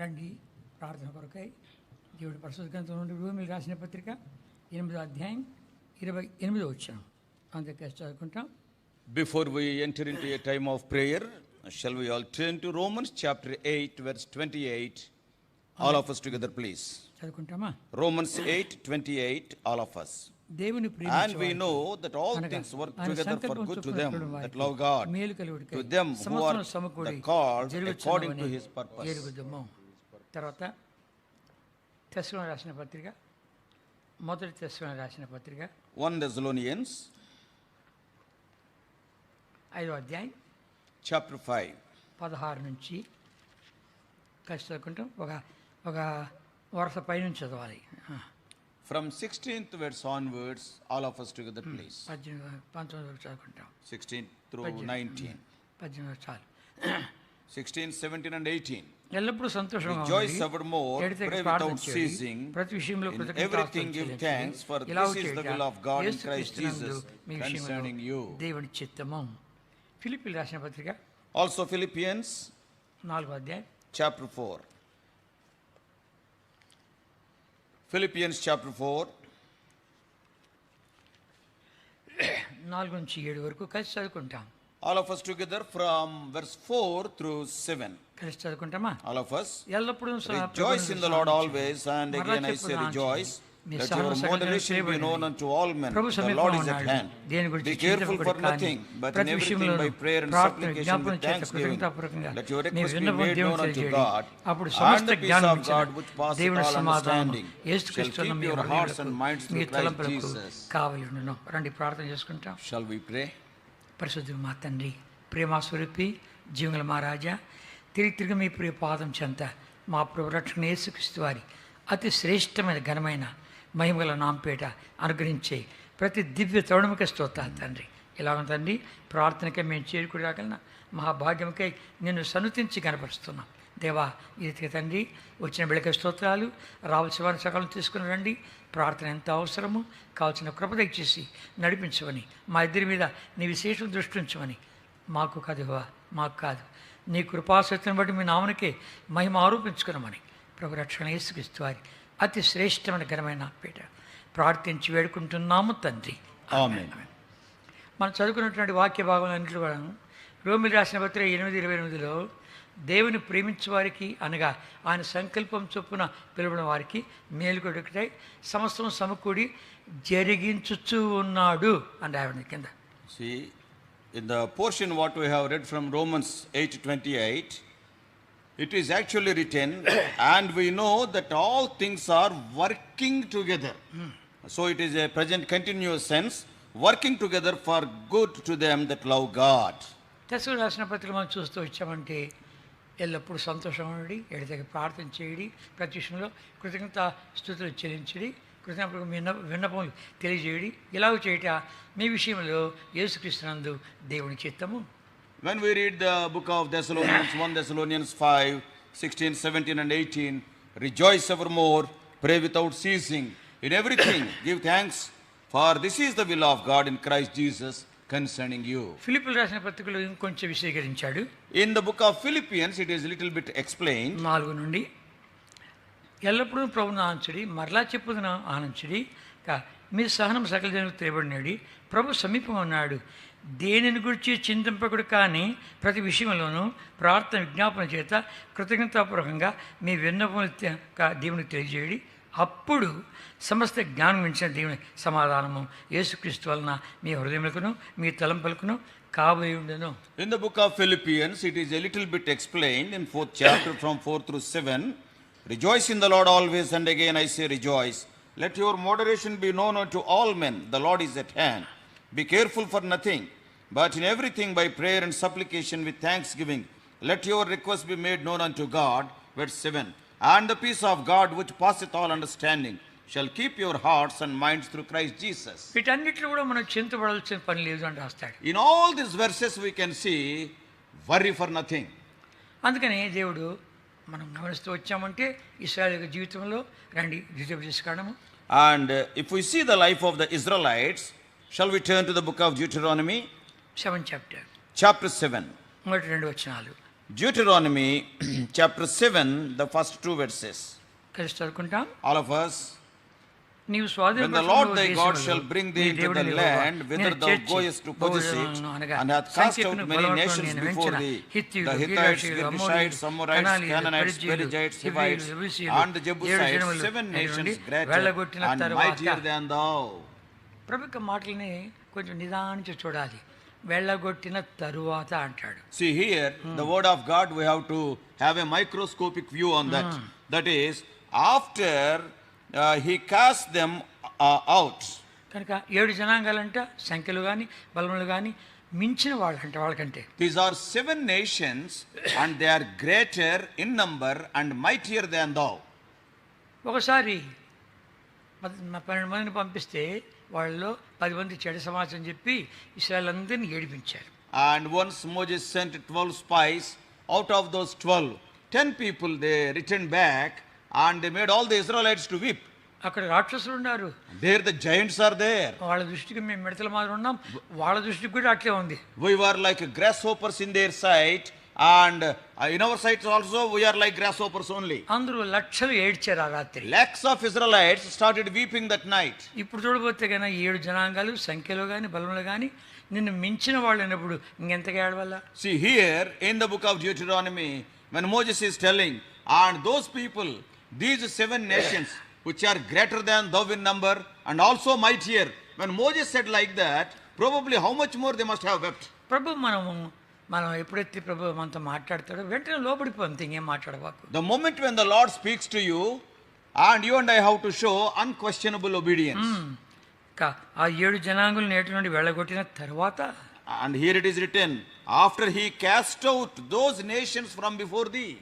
రండి ప్రార్థన కొరకై దేవుడి పరిశుద్ధ గ్రంథం నుండి రోమీయులకు రాసిన పత్రిక 8వ అధ్యాయం 28వ వచనం అందుకే చదువుకుంటాం. Before we enter into a time of prayer, shall we all turn to Romans chapter 8 verse 28, all of us together please. చదువుకుంటామా? Romans 8:28, all of us. దేవుని And we know that all things work together for good to them that love God, to them who are the called according to his purpose. తర్వాత తెస్సలోనికీయులకు రాసిన పత్రిక, మొదటి తెస్సలోనికీయులకు రాసిన పత్రిక 1 Thessalonians 5వ అధ్యాయం chapter 5 16 నుంచి కలిసి చదువుకుంటాం. ఒక వరుస పైనుంచి చదవాలి. From 16th verse onwards, all of us together please. 19 వరకు చదువుకుంటాం. 16 through 19. 18 వరకు చాలు. 16, 17 and 18. ఎల్లప్పుడూ సంతోషంగా Rejoice evermore, pray without ceasing, ప్రతి విషయంలో in everything give thanks, for this is the will of God in Christ Jesus concerning you. దేవుని చిత్తము. ఫిలిప్పీయులకు రాసిన పత్రిక Also Philippians 4వ అధ్యాయం chapter 4. Philippians chapter 4 4 నుంచి 7 వరకు కలిసి చదువుకుంటాం. all of us together from verse 4 through 7. కలిసి చదువుకుంటామా? all of us ఎల్లప్పుడూ rejoice in the Lord always, and again I say rejoice. Let your moderation be known unto all men. The Lord is at hand. Be careful for nothing, but in everything by prayer and supplication with thanksgiving, let your request be made known unto God. And the peace of God which passeth all understanding shall keep your hearts and minds through Christ Jesus. రండి ప్రార్థన చేసుకుంటాం. Shall we pray? పరిశుద్ధుడు మా తండ్రి, ప్రేమాస్వరూపి, జీవముల మా రాజా, తిరిగి మీ ప్రియ పాదం చెంత మా ప్రభు రక్షణ యేసుక్రీస్తు వారి అతి శ్రేష్టమైన ఘనమైన మహిమగల నాంపేట అనుగ్రహించే ప్రతి దివ్య తరుణముకే స్తోత్రాలు తండ్రి. ఇలాగ తండ్రి ప్రార్థనకై మేము చేరుకుని రాగలన మహాభాగ్యముకై నిన్ను సన్నుతించి కనపరుస్తున్నాం. దేవా, ఈ రీతిగా తండ్రి వచ్చిన బిళ్ళకి స్తోత్రాలు, రావాల్సిన వారిని సకాలం తీసుకుని రండి. ప్రార్థన ఎంత అవసరమో కావాల్సిన కృప దయచేసి నడిపించమని, మా ఇద్దరి మీద నీ విశేషం దృష్టి ఉంచమని, మాకు కాదు మాకు కాదు నీ కృపాశక్తిని బట్టి మీ నామనికే మహిమ ఆరోపించుకున్నామని ప్రభు రక్షణ యేసుక్రీస్తు వారి అతి శ్రేష్టమైన ఘనమైన పేట ప్రార్థించి వేడుకుంటున్నాము తండ్రి. ఆమేన్. మనం చదువుకున్నటువంటి వాక్య భాగం అన్నింటిలో కూడా రోమీయులకు రాసిన పత్రిక 8:28లో దేవుని ప్రేమించే వారికి అనగా ఆయన సంకల్పం చొప్పున పిలువబడిన వారికి మేలు కొడుకుటై సమస్తం సమకూడి జరిగించుచూ ఉన్నాడు అని రాయబడింది కింద. See, in the portion what we have read from Romans 8:28, it is actually written, and we know that all things are working together. So it is a present continuous sense, working together for good to them that love God. తెస్సలోనికీయులకు రాసిన పత్రిక మనం చూస్తూ వచ్చామంటే ఎల్లప్పుడూ సంతోషంగా ఉండి, ఎడతెగ ప్రార్థన చేయడి, ప్రతి విషయంలో కృతజ్ఞత స్తుతులు చెల్లించడి, కృతజ్ఞతలు విన్నపములు తెలియజేయడి. ఇలాగ చేయట మీ విషయంలో యేసుక్రీస్తునందు దేవుని చిత్తము. When we read the book of Thessalonians, 1 Thessalonians 5, 16, 17 and 18, rejoice evermore, pray without ceasing, in everything give thanks, for this is the will of God in Christ Jesus concerning you. ఫిలిప్పీయులకు రాసిన పత్రికలో ఇంకొంచెం విశదీకరించాడు. In the book of Philippians, it is a little bit explained. 4 నుండి ఎల్లప్పుడూ ప్రభువును ఆనందించుడి, మరలా చెప్పుదును ఆనందించుడి, మీ సహనం సకల జనులకు తెలియబడినది, ప్రభు సమీపంగా ఉన్నాడు, దేనిని గురించి చింతింపకుడు కానీ ప్రతి విషయంలోనూ ప్రార్థన విజ్ఞాపన చేత కృతజ్ఞతాపూర్వకంగా మీ విన్నపములు దేవునికి తెలియజేయడి. అప్పుడు సమస్త జ్ఞానం మించిన దేవుని సమాధానము యేసుక్రీస్తు వలన మీ హృదయములకును మీ తలంపులకును కాబోయి ఉండెను. In the book of Philippians, it is a little bit explained in 4th chapter from 4 through 7. Rejoice in the Lord always, and again I say rejoice. Let your moderation be known unto all men. The Lord is at hand. Be careful for nothing, but in everything by prayer and supplication with thanksgiving, let your requests be made known unto God. Verse 7. And the peace of God which passeth all understanding shall keep your hearts and minds through Christ Jesus. వీటన్నిటిలో కూడా మనం చింతపడాల్సిన పని లేదు అని రాస్తాడు. In all these verses we can see worry for nothing. అందుకని దేవుడు మనం గమనిస్తూ వచ్చామంటే ఇశ్రాయేలు జీవితంలో రండి ద్వితీయోపదేశకాండము. And if we see the life of the Israelites, shall we turn to the book of Deuteronomy? 7th chapter. Chapter 7. మొదటి 2 వచనాలు. Deuteronomy chapter 7, the first 2 verses. కలిసి చదువుకుంటాం. All of us. నీవు When the Lord thy God shall bring thee into the land whither thou goest to possess it, and hath cast out many nations before thee, the Hittites, Girgashites, Amorites, Canaanites, Perizzites, Hivites, and the Jebusites, 7 nations greater and mightier than thou. ప్రభుత్వ మాటల్ని కొంచెం నిదానించి చూడాలి. వెళ్ళగొట్టిన తరువాత అంటాడు. See here, the word of God, we have to have a microscopic view on that. That is, after he cast them out. కనుక 7 జనాంగాలంట సంఖ్యలు కానీ బలములు కానీ మించిన వాళ్ళంట వాళ్ళకంటే. These are 7 nations and they are greater in number and mightier than thou. ఒకసారి 12 మందిని పంపిస్తే వాళ్ళలో 10 మంది చెడు సమాచారం చెప్పి ఇశ్రాయేల్ అందరిని ఏడిపించారు. And once Moses sent 12 spies, out of those 12, 10 people they returned back and they made all the Israelites to weep. అక్కడ రాక్షసులు ఉన్నారు. There the giants are there. వాళ్ళ దృష్టికి మేము మిడతల మాదిరి ఉన్నాం, వాళ్ళ దృష్టికి కూడా అట్లే ఉంది. We were like grasshoppers in their sight, and in our sight also we are like grasshoppers only. అందరూ లక్షలు ఏడ్చారు ఆ రాత్రి. Lakhs of Israelites started weeping that night. ఇప్పుడు చూడబోతే కన్నా 7 జనాంగాలు సంఖ్యలో కానీ బలంలో కానీ నిన్ను మించిన వాళ్ళు అయినప్పుడు ఇంకెంతగా ఏడవల్ల. See here in the book of Deuteronomy, when Moses is telling, and those people, these 7 nations which are greater than thou in number and also mightier, when Moses said like that, probably how much more they must have wept. ప్రభు మనం ఎప్పుడైతే ప్రభు మనతో మాట్లాడతాడో వెంటనే లోపడిపోతుంది, ఇంకేం మాట్లాడవాకు. The moment when the Lord speaks to you, and you and I have to show unquestionable obedience. ఆ 7 జనాంగులు నేటి నుండి వెళ్ళగొట్టిన తర్వాత, and here it is written, after he cast out those nations from before thee.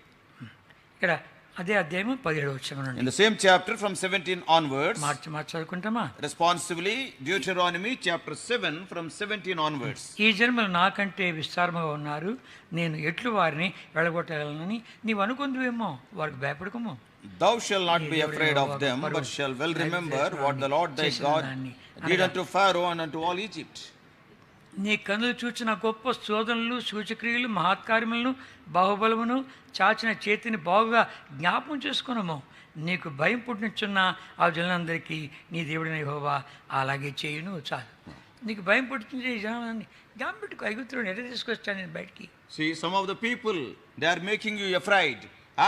ఇక్కడ అదే అధ్యాయం 17వ వచనం నుండి. In the same chapter from 17 onwards. March చదువుకుంటామా? Responsively, Deuteronomy chapter 7 from 17 onwards. ఈ జన్మలు నాకంటే విస్తారముగా ఉన్నారు, నేను ఎట్లు వారిని వెళ్ళగొట్టగలనని నీవు అనుకుందువేమో, వారికి భయపడకము. Thou shalt not be afraid of them, but shall well remember what the Lord thy God did unto Pharaoh and unto all Egypt. నీ కన్నులు చూచిన గొప్ప శోధనలు, సూచక్రియలు, మహత్కార్యములను, బాహుబలమును, చాచిన చేతిని బాగుగా జ్ఞాపకం చేసుకున్నాము. నీకు భయం పుట్టించున్న ఆ జనులందరికీ నీ దేవుడైన యెహోవా అలాగే చేయును. చాలు, నీకు భయం పుట్టించే జనాన్ని జ్ఞాపకం పెట్టుకో. ఐగుప్తులను ఎట్లా తీసుకొచ్చాను నేను బయటికి. See, some of the people, they are making you afraid,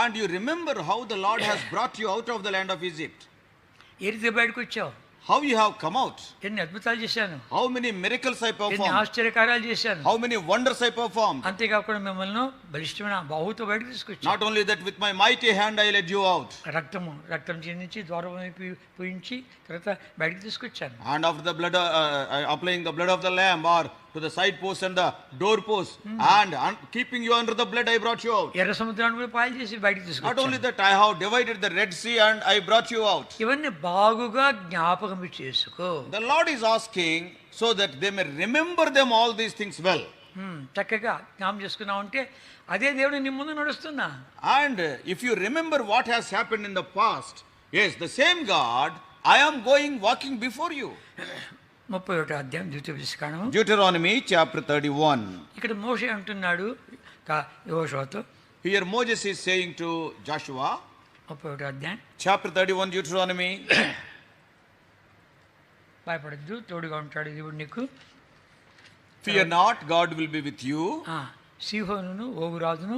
and you remember how the Lord has brought you out of the land of Egypt. ఏ రీతిగా బయటకు వచ్చావు, how you have come out, ఎన్ని అద్భుతాలు చేశాను, how many miracles I performed, ఎన్ని ఆశ్చర్యకార్యాలు చేశాను, how many wonders I performed. అంతేకాకుండా మిమ్మల్ని బలిష్టమైన బాహుతో బయటకు తీసుకొచ్చాను. Not only that, with my mighty hand I led you out. రక్తం చిందించి ద్వారం పూయించి తర్వాత బయటకు తీసుకొచ్చాను. And after the blood, applying the blood of the lamb or to the side post and the door post, and keeping you under the blood, I brought you out. ఎర్ర సముద్రాన్ని కూడా పాయలు చేసి బయటకు తీసుకొచ్చాను. Not only that, I have divided the Red Sea and I brought you out. ఇవన్నీ బాగుగా జ్ఞాపకం చేసుకో. The Lord is asking so that they may remember them all these things well. చక్కగా జ్ఞాపకం చేసుకున్నావు అంటే అదే దేవుడు నీ ముందు నడుస్తున్నా. And if you remember what has happened in the past, yes, the same God, I am walking before you. 31వ అధ్యాయం ద్వితీయోపదేశకాండము, Deuteronomy chapter 31. ఇక్కడ మోషే అంటున్నాడు యెహోషువతో. Here Moses is saying to Joshua, 31వ అధ్యాయం chapter 31 Deuteronomy, భయపడద్దు, తోడుగా ఉంటాడు దేవుడు నీకు. fear not, God will be with you. సీహోనును ఓగురాజును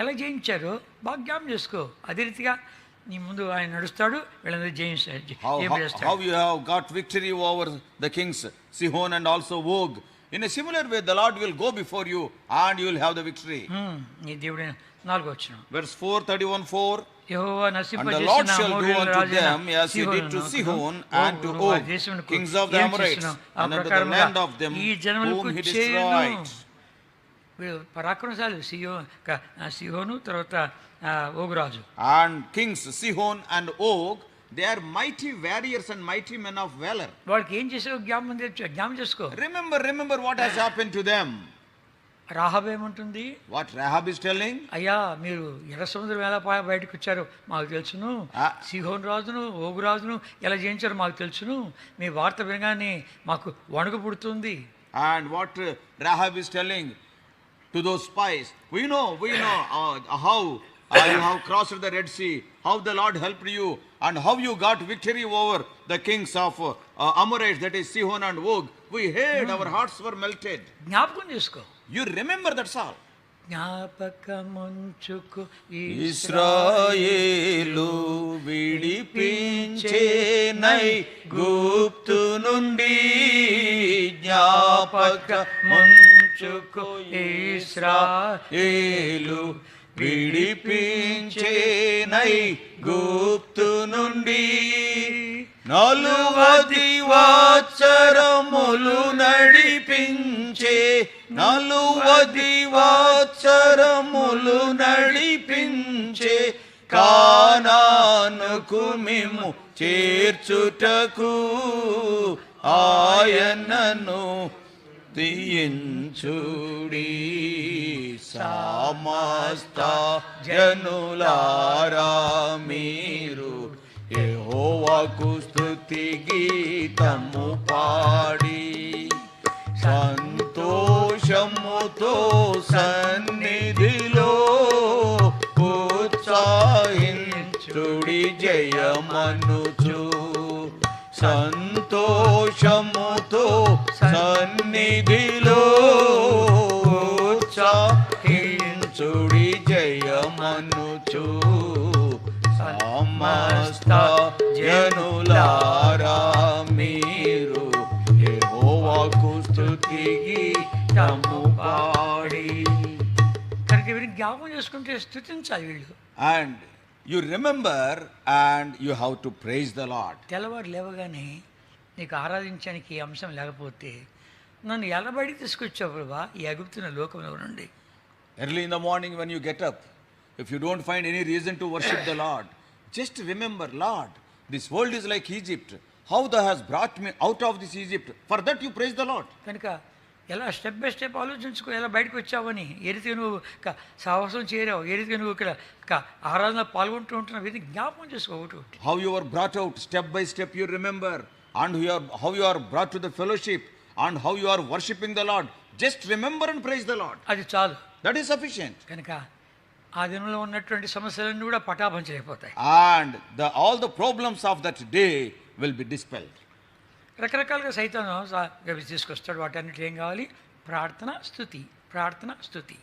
ఎలా జయించారో బాగా జ్ఞాపకం చేసుకో. అదే రీతిగా నీ ముందు ఆయన నడుస్తాడు, వీళ్ళందరూ జయించాడు. How you have got victory over the kings Sihon and also Og. In a similar way, the Lord will go before you and you will have the victory. నీ దేవుడు 4వ వచనం. Verse 4:31-4. Jehovah And the Lord shall do unto them as he did to Sihon and to Og, kings of the Amorites, and unto the land of them whom he destroyed. పరాక్రమశాలు Sihon, తర్వాత ఓగురాజు. And kings Sihon and Og, they are mighty warriors and mighty men of valor. వాళ్ళకి ఏం చేసావు జ్ఞాపకం చేసుకో. Remember what has happened to them. Rahab ఏమంటుంది? What Rahab is telling? అయ్యా మీరు ఎర్ర సముద్రం ఎలా బయటకు వచ్చారో మాకు తెలుసును, సీహోను రాజును ఓగు రాజును ఎలా జయించారో మాకు తెలుసును, మీ వార్త వినగానే మాకు వణుకు పుడుతుంది. And what Rahab is telling, to those spies. We know how you have crossed the Red Sea, how the Lord helped you, and how you got victory over the kings of Amorites, that is Sihon and Og. We heard, our hearts were melted. జ్ఞాపకం చేసుకో. You remember, that's all. జ్ఞాపకముంచుకు ఇశ్రాయేలు విడిపించేనై గుప్తు నుండి, జ్ఞాపకముంచుకు ఇశ్రాయేలు విడిపించేనై గుప్తు నుండి, 40 సంవత్సరములు నడిపించే, 40 సంవత్సరములు నడిపించే, కానానుకు మిమ్ము చేర్చుటకు ఆయనను తీయించుడి. సమస్త జనులారా మీరు యెహోవాకు స్తుతి గీతము పాడి, సంతోషముతో సన్నిధిలో ఉత్సాహించుడి జయమనుచు, సంతోషముతో సన్నిధిలో ఉత్సాహించుడి జయమనుచు, సమస్త జనులారా మీరు యెహోవాకు స్తుతి గీతము పాడి. కనుక వీరికి జ్ఞాపకం చేసుకుంటే స్తుతించాలి వీళ్ళు. And you remember and you have to praise the Lord. తెల్లవారు లేవగానే నీకు ఆరాధించడానికి ఈ అంశం లేకపోతే నన్ను ఎలబడి తీసుకొచ్చావు ప్రభా ఈ ఎగుప్తున్న లోకంలో నుండి. Early in the morning when you get up, if you don't find any reason to worship the Lord, just remember, Lord, this world is like Egypt. How thou hast brought me out of this Egypt. For that you praise the Lord. కనుక ఎలా step by step ఆలోచించుకో, ఎలా బయటకు వచ్చావని, ఏ రీతిగా నువ్వు సాహసం చేరావు, ఏ రీతిగా నువ్వు ఇక్కడ ఆరాధన పాల్గొంటూ ఉంటున్నావు, ఇది జ్ఞాపకం చేసుకో. ఒకటి How you were brought out, step by step you remember, and how you are brought to the fellowship, and how you are worshipping the Lord. Just remember and praise the Lord. అది చాలు. That is sufficient. కనుక ఆ దినంలో ఉన్నటువంటి సమస్యలన్నీ కూడా పటాపంచలైపోతాయి. And all the problems of that day will be dispelled. రకరకాలుగా సైతాను తీసుకొస్తాడు. వాటన్నిటి ఏం కావాలి? ప్రార్థన స్తుతి, ప్రార్థన స్తుతి.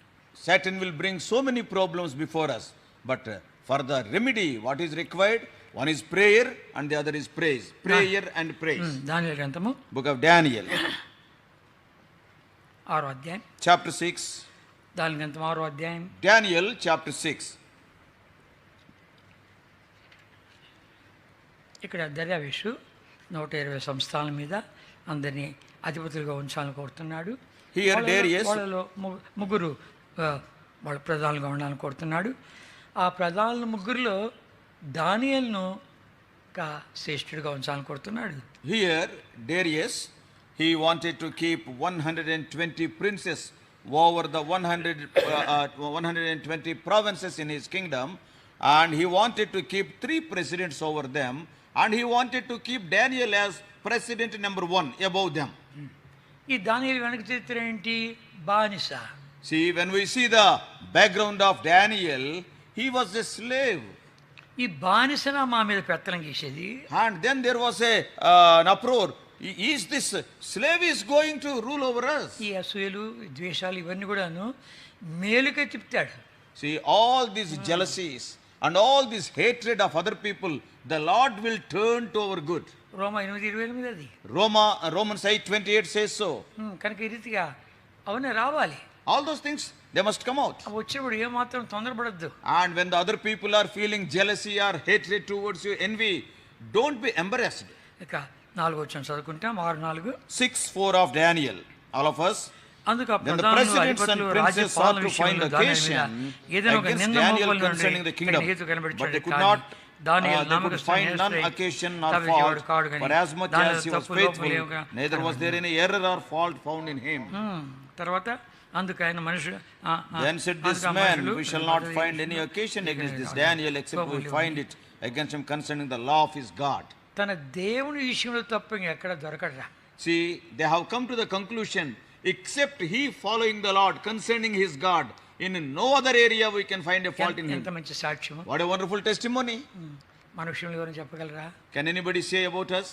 Satan will bring so many problems before us, but for the remedy what is required, one is prayer and the other is praise. Prayer and praise. దానియేలు గ్రంథము Book of Daniel 6వ అధ్యాయం, chapter 6. దానియేలు గ్రంథం 6వ అధ్యాయం, Daniel chapter 6. ఇక్కడ దర్యావేషు 120 సంస్థానాల మీద అందరినీ అధిపతులుగా ఉంచాలని కోరుతున్నాడు. Here Darius, వాళ్ళలో ముగ్గురు వాళ్ళ ప్రధానులుగా ఉండాలని కోరుతున్నాడు. ఆ ప్రధానుల ముగ్గురులో దానియేలును శ్రేష్ఠుడిగా ఉంచాలని కోరుతున్నాడు. here Darius, he wanted to keep 120 princes over the 120 provinces in his kingdom, and he wanted to keep 3 presidents over them, and he wanted to keep Daniel as president number 1 above them. ఈ దానియేలు వెనక చరిత్ర ఏంటి? బానిస. See, when we see the background of Daniel, he was a slave. ఈ బానిసన మా మీద పెత్తనం చేసేది. And then there was an uproar. Is this slave is going to rule over us? ఈ అసూయలు, ద్వేషాలు ఇవన్నీ కూడాను మేలుకే తిప్పుతాడు. See, all these jealousies and all this hatred of other people, the Lord will turn to our good. రోమా 8:28 అది. Romans 8:28 says so. కనుక ఈ రీతిగా అవన్నీ రావాలి. All those things, they must come out. అవి వచ్చినప్పుడు ఏమాత్రం తొందరపడద్దు. And when the other people are feeling jealousy or hatred towards you, envy, don't be embarrassed. ఇక 4వ వచనం చదువుకుంటాం. 6:4. 6:4 of Daniel, all of us. అందుకు ఆ Then the ప్రధానులు, presidents and అధిపతులు, princes రాజ్యపాలన sought to విషయంలో find దానియేలు occasion మీద ఏదైనా ఒక against నింద Daniel మోపాలని concerning the kingdom, హేతు but కనబడుచున్నాడు. they could not, దానియేలు they could find none నమ్మకస్తుడైన occasion nor తప్పివాడు fault, కాడు కానీ for as much దానిలో as he was తప్పు లోపం faithful, లేవుగా neither was there any error or fault found in him. తర్వాత అందుకు ఆయన మనుషులు Then said this man, we shall not find any occasion against this Daniel, except we find it against him concerning the law of his God. తన దేవుని విషయంలో తప్ప ఎక్కడ దొరకడరా. See, they have come to the conclusion, except he following the Lord, concerning his God. In no other area we can find a fault in him. ఎంత మంచి సాక్ష్యము. What a wonderful testimony. మన విషయంలో ఎవరైనా చెప్పగలరా? Can anybody say about us?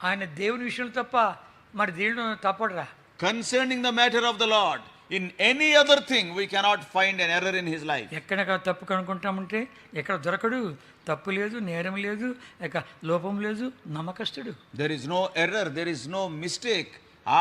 ఆయన దేవుని విషయంలో తప్ప మరి దేవుడు తప్పడరా? Concerning the matter of the Lord, in any other thing we cannot find an error in his life. ఎక్కడ తప్పు కనుక్కుంటామంటే ఎక్కడ దొరకడు. తప్పు లేదు, నేరం లేదు, ఇక లోపం లేదు, నమ్మకస్తుడు. There is no error, there is no mistake,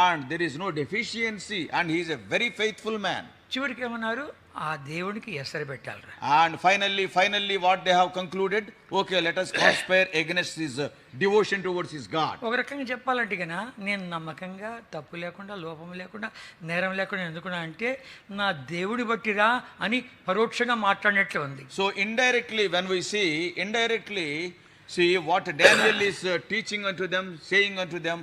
and there is no deficiency, and he is a very faithful man. చివరికి ఏమన్నారు? ఆ దేవునికి ఎసరు పెట్టాలరా. And finally what they have concluded, okay, let us conspire against his devotion towards his God. ఒక రకంగా చెప్పాలంటే కన్నా నేను నమ్మకంగా తప్పు లేకుండా లోపం లేకుండా నేరం లేకుండా ఎందుకున్నా అంటే నా దేవుడి బట్టిరా అని పరోక్షంగా మాట్లాడినట్లు ఉంది. So indirectly see what Daniel is teaching unto them, saying unto them,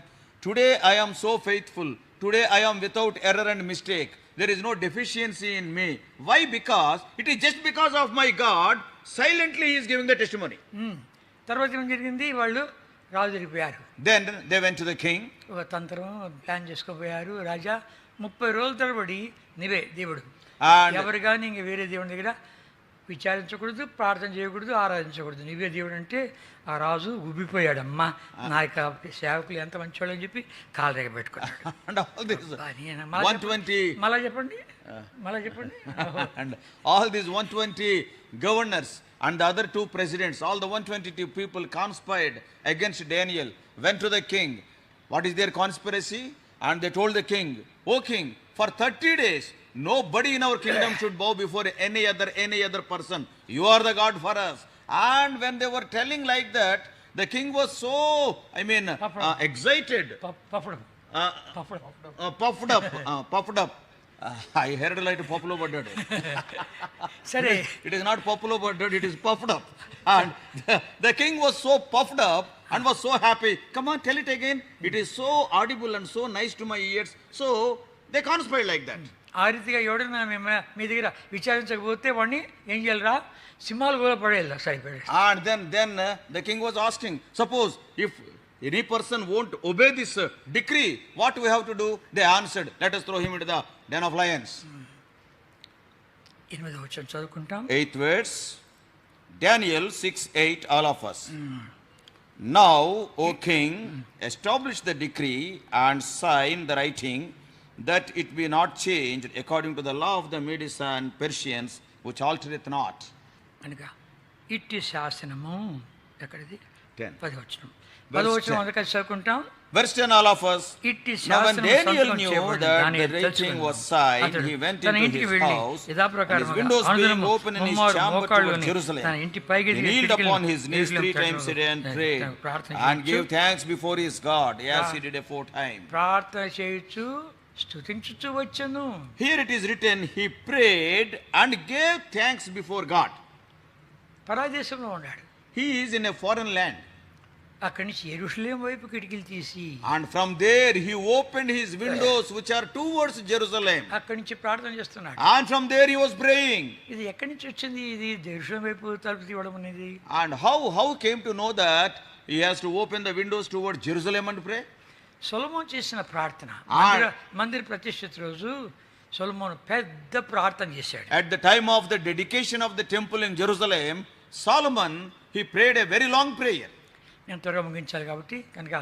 today I am so faithful, today I am without error and mistake, there is no deficiency in me. Why? Because it is just because of my God. Silently he is giving the testimony. తర్వాత ఏం జరిగింది? వాళ్ళు రాజు వెళ్ళిపోయారు. Then they went to the king. ఒక తంత్రం plan చేసుకోపోయారు. రాజా 30 రోజుల తరబడి నీవే దేవుడు, ఎవరు కానీ ఇంక వేరే దేవుని దగ్గర విచారించకూడదు, ప్రార్థన చేయకూడదు, ఆరాధించకూడదు, నీవే దేవుడు అంటే ఆ రాజు ఉబ్బిపోయాడమ్మా, నా యొక్క సేవకులు ఎంత మంచివాళ్ళు అని చెప్పి కాలు రేగ పెట్టుకున్నాడు. మళ్ళా చెప్పండి. And all these 120 governors and the other 2 presidents, all the 122 people conspired against Daniel, went to the king. What is their conspiracy? And they told the king, O king, for 30 days nobody in our kingdom should bow before any other person. You are the God for us. And when they were telling like that, the king was so, excited, puffed up. I heard like Populo Buddha. It is not Populo Buddha, it is puffed up. And the king was so puffed up and was so happy. Come on, tell it again. It is so audible and so nice to my ears. So they conspired like that. ఆ రీతిగా ఎవడన్నా మీ దగ్గర విచారించకపోతే వాడిని ఏం చేయాలరా? సింహాలు కూడా పడేయాలి సరిపడే. And then the king was asking, suppose if any person won't obey this decree, what we have to do? They answered, let us throw him into the den of lions. 8వ వచనం చదువుకుంటాం. 8th verse, Daniel 6:8, all of us. Now, O king, establish the decree and sign the writing, that it be not changed according to the law of the Medes and Persians, which altereth not. అనగా ఇట్టి శాసనము ఎక్కడిది? 10. 10వ వచనం. 10వ వచనం అందుకే చదువుకుంటాం. Verse 10, all of us. ఇట్టి Now when శాసనం Daniel సంతకం knew చేయబడింది. that దాన్ని the writing was signed, he went తన into ఇంటికి his వెళ్ళి house, and his యథాప్రకారముగా windows being అనుదినము open in his chamber మోకాళ్ళుని towards Jerusalem, తన ఇంటి పైకి he kneeled upon his knees 3 times a day and prayed, and gave thanks before his God, as he did aforetime. ప్రార్థన చేయొచ్చు, స్తుతించుచు వచ్చెను. Here it is written, he prayed and gave thanks before God. పరదేశంలో ఉన్నాడు. He is in a foreign land. అక్కడి నుంచి యెరూషలేం వైపు కిటికీలు తీసి, and from there he opened his windows which are towards Jerusalem, అక్కడి నుంచి ప్రార్థన చేస్తున్నాడు. and from there he was praying. ఇది ఎక్కడి నుంచి వచ్చింది? ఇది యెరూషలేం వైపు తలుపు తీయడం అనేది. And how came to know that he has to open the windows towards Jerusalem and pray? సొలొమోను చేసిన ప్రార్థన. మందిర ప్రతిష్ఠ రోజు సొలొమోను పెద్ద ప్రార్థన చేశాడు. At the time of the dedication of the temple in Jerusalem, Solomon, he prayed a very long prayer. నేను త్వరగా ముగించాలి కాబట్టి కనుక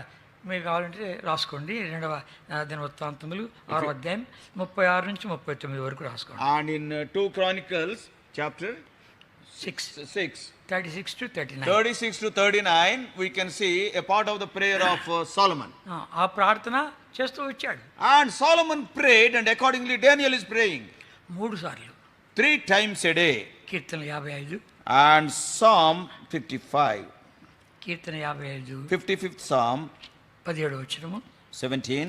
మీరు కావాలంటే రాసుకోండి. 2వ దినవృత్తాంతములు 6వ అధ్యాయం 36 నుంచి 39 వరకు రాసుకోండి. And in 2 Chronicles chapter 6 36 to 39 we can see a part of the prayer of Solomon. ఆ ప్రార్థన చేస్తూ వచ్చాడు. And Solomon prayed, and accordingly Daniel is praying 3 సార్లు 3 times a day. Keerthana 55 and Psalm 55. Keerthana 55 55th Psalm 17వ వచనము 17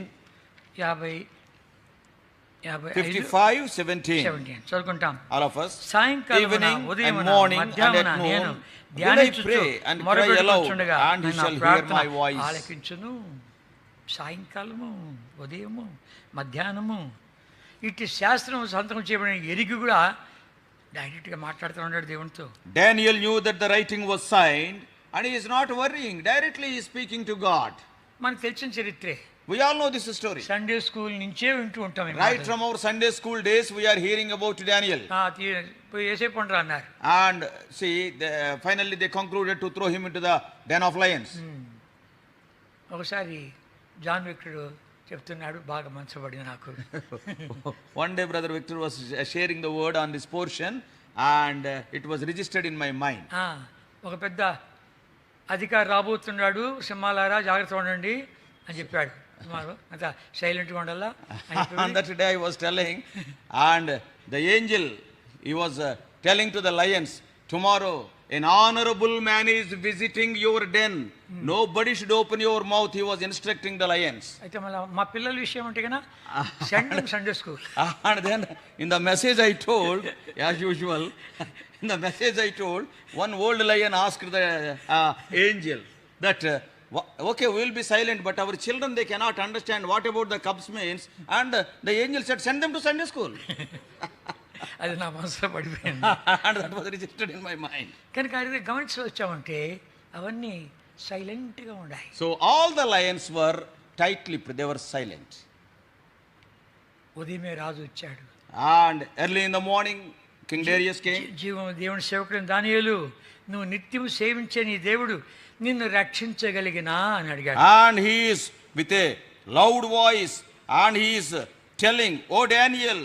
55 17 చదువుకుంటాం. all of us. సాయంకాలం evening ఉదయం and morning and at నేను noon will I ధ్యానించుచు pray and cry aloud, and he shall hear my voice. ఆలకించును. సాయంకాలము ఉదయము మధ్యాహ్నము ఇట్టి శాస్త్రం సంతకం చేయబడిన ఎరిగి కూడా డైరెక్ట్గా మాట్లాడుతూ ఉన్నాడు దేవునితో. Daniel knew that the writing was signed, and he is not worrying. Directly he is speaking to God. మనకు తెలిసిన చరిత్రే. We all know this story. Sunday school నుంచే వింటూ ఉంటాం ఈ Right మాటలు. from our Sunday school days, we are hearing about Daniel. పోయి ఏసేపు ఉండరా అన్నారు. And see, finally they concluded to throw him into the den of lions. ఒకసారి John విక్టరుడు చెప్తున్నాడు, బాగా మనసుపడింది నాకు. One day Brother Victor was sharing the word on this portion and it was registered in my mind. ఒక పెద్ద అధికారి రాబోతున్నాడు, సింహాలారా జాగ్రత్త ఉండండి అని చెప్పాడు. అంత సైలెంట్గా ఉండాలా. On that day I was telling, and the angel, he was telling to the lions, tomorrow an honorable man is visiting your den. Nobody should open your mouth. He was instructing the lions. అయితే మళ్ళీ మా పిల్లల విషయం అంటే కన్నా Sunday school. And then in the message I told, as usual, in the message I told, one old lion asked the angel that, okay, we will be silent, but our children, they cannot understand what about the cubs means. And the angel said, send them to Sunday school. అది నా మనసులో పడిపోయింది. And that was registered in my mind. కనుక అది గమనించి వచ్చామంటే అవన్నీ సైలెంట్గా ఉన్నాయి. So all the lions were tight-lipped, they were silent. ఉదయమే రాజు వచ్చాడు. And early in the morning, King Darius came. దేవుని సేవకుడు దానియేలు, నువ్వు నిత్యం సేవించే నీ దేవుడు నిన్ను రక్షించగలిగినా అని అడిగాడు. And he is with a loud voice, and he is telling, O Daniel,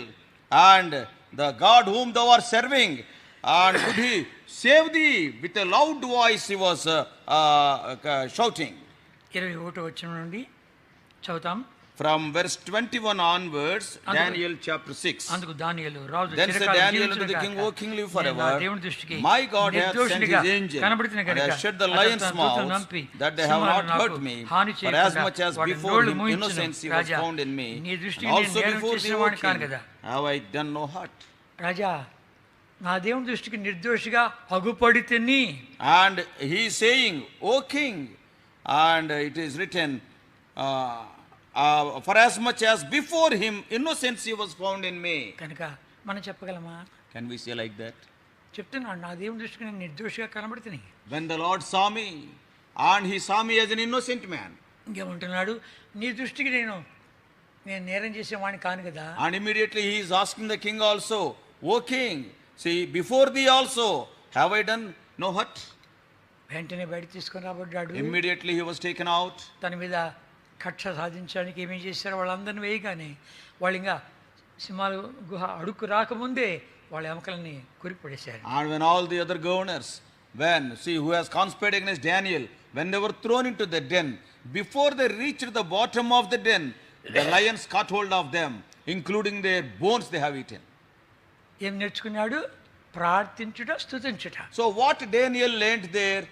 and the God whom thou art serving, and could he save thee? With a loud voice he was shouting. 21వ వచనం నుండి చదువుతాం. From verse 21 onwards, Daniel chapter 6. అందుకు దానియేలు రాజు, Then said Daniel unto the king, O king, live forever. My God hath sent his angel, and hath shut the lions' mouths, that they have not hurt me. For as much as before him innocency was found in me, and also before thee, O king, have I done no hurt. రాజా, నా దేవుని దృష్టికి నిర్దోషిగా అగుపడితిని. And he is saying, O king, and it is written, for as much as before him innocency was found in me. కనుక మనం చెప్పగలమా? Can we say like that? చెప్తున్నాడు, నా దేవుని దృష్టికి నేను నిర్దోషిగా కనబడుతుంది. When the Lord saw me, and he saw me as an innocent man. ఇంకేమంటున్నాడు, నీ దృష్టికి నేను నేరం చేసేవాడిని కాను కదా. And immediately he is asking the king also, O king, see, before thee also have I done no hurt? వెంటనే బయట తీసుకొని రాబడ్డాడు. Immediately he was taken out. తన మీద కక్ష సాధించడానికి ఏమేం చేశారో వాళ్ళందరినీ వేయగానే వాళ్ళు ఇంకా సింహాల గుహ అడుక్కు రాకముందే వాళ్ళ ఎముకలని కొరికిపడేశారు. And when all the other governors, who has conspired against Daniel, when they were thrown into the den, before they reached the bottom of the den, the lions caught hold of them, including their bones they have eaten. ఏం నేర్చుకున్నాడు? ప్రార్థించుట, స్తుతించుట. So what Daniel learned there?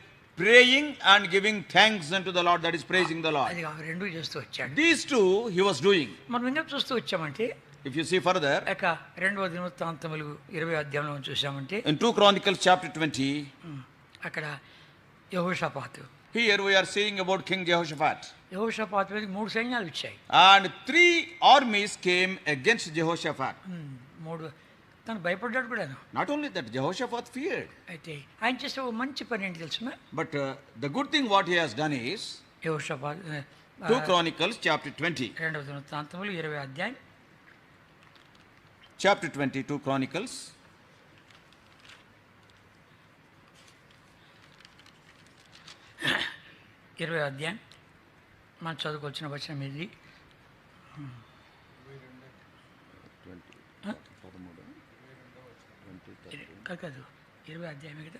Praying and giving thanks unto the Lord, that is praising the Lord. అది రెండు చేస్తూ వచ్చాడు. These two he was doing. మనం ఇంకా చూస్తూ వచ్చామంటే, if you see further, ఇక 2వ దినవృత్తాంతములు 20వ అధ్యాయంలో చూసామంటే, in 2 Chronicles chapter 20, అక్కడ యెహోషాపాతు. Here we are seeing about King Jehoshaphat. యెహోషాపాతు మీద 3 సైన్యాలు వచ్చాయి. And 3 armies came against Jehoshaphat. తను భయపడ్డాడు కూడాను. Not only that, Jehoshaphat feared. అయితే ఆయన చేసే ఒక మంచి పని ఏంటి తెలుసునా? But the good thing what he has done is, యెహోషాపాతు 2 Chronicles chapter 20. 2వ దినవృత్తాంతములు 20వ అధ్యాయం. Chapter 20, 2 Chronicles. అధ్యాయం మనం చదువుకొచ్చిన వచనం ఇది. కాదు 20వ అధ్యాయమే కదా.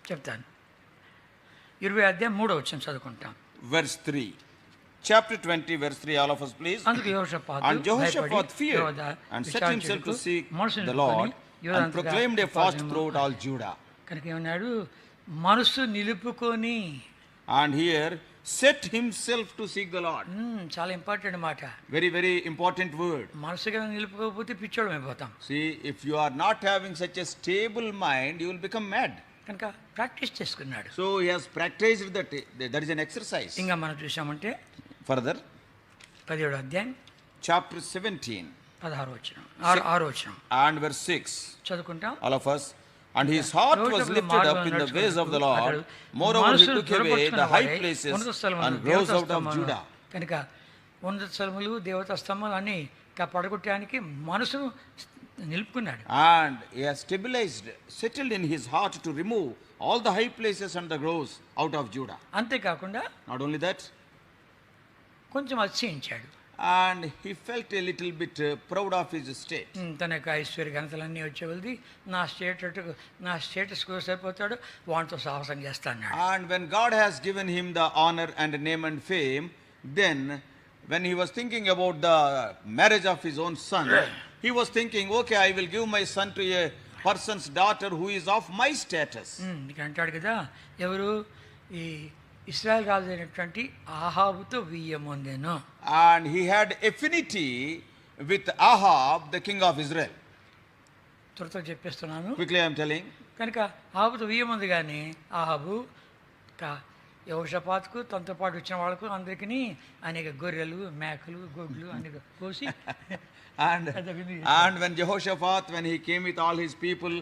చెప్తాను. 20వ అధ్యాయం 3వ వచనం చదువుకుంటాం. Verse 3. Chapter 20, verse 3, all of us please. అందుకు యెహోషాపాతు And Jehoshaphat feared and set himself to seek the Lord and proclaimed a fast throughout all Judah. కనుక ఏమన్నాడు? మనసు నిలుపుకొని. And here, set himself to seek the Lord. చాలా important మాట. Very, very important word. మనసుగా నిలుపుకోకపోతే పిచ్చోళం అయిపోతాం. See, if you are not having such a stable mind, you will become mad. కనుక practice చేసుకున్నాడు. So he has practiced that. That is an exercise. ఇంకా మనం చూసామంటే further 17వ అధ్యాయం chapter 17 16వ వచనం 6వ వచనం and verse 6 చదువుకుంటాం. all of us. And his heart was lifted up in the ways of the Lord. Moreover, he took away the high places and groves out of Judah. కనుక ఉన్నత స్థలములు దేవతా స్తంభాలు అన్నీ పడగొట్టడానికి మనసును నిలుపుకున్నాడు. And he has stabilized, settled in his heart to remove all the high places and the groves out of Judah. అంతేకాకుండా Not only that, కొంచెం అతిశయించాడు. and he felt a little bit proud of his state. తన యొక్క ఐశ్వర్య ఘనతలన్నీ వచ్చేవల్ది నా స్టేటస్కు సరిపోతాడు, వాటితో సాహసం చేస్తాడు. And when God has given him the honor and name and fame, then when he was thinking about the marriage of his own son, he was thinking, okay, I will give my son to a person's daughter who is of my status. ఇక అంటాడు కదా, ఎవరు ఈ ఇశ్రాయేల్ రాజు అయినటువంటి ఆహాబుతో వియ్యమొందెను. And he had affinity with Ahab, the king of Israel. త్వరతో చెప్పేస్తున్నాను. Quickly I am telling. కనుక ఆహాబుతో వియ్యమంది కానీ ఆహాబు యెహోషాపాతుకు తనతో పాటు వచ్చిన వాళ్ళకు అందరికీ అనేక గొర్రెలు మేకలు గొడ్లు అనేక కోసి and when Jehoshaphat, when he came with all his people,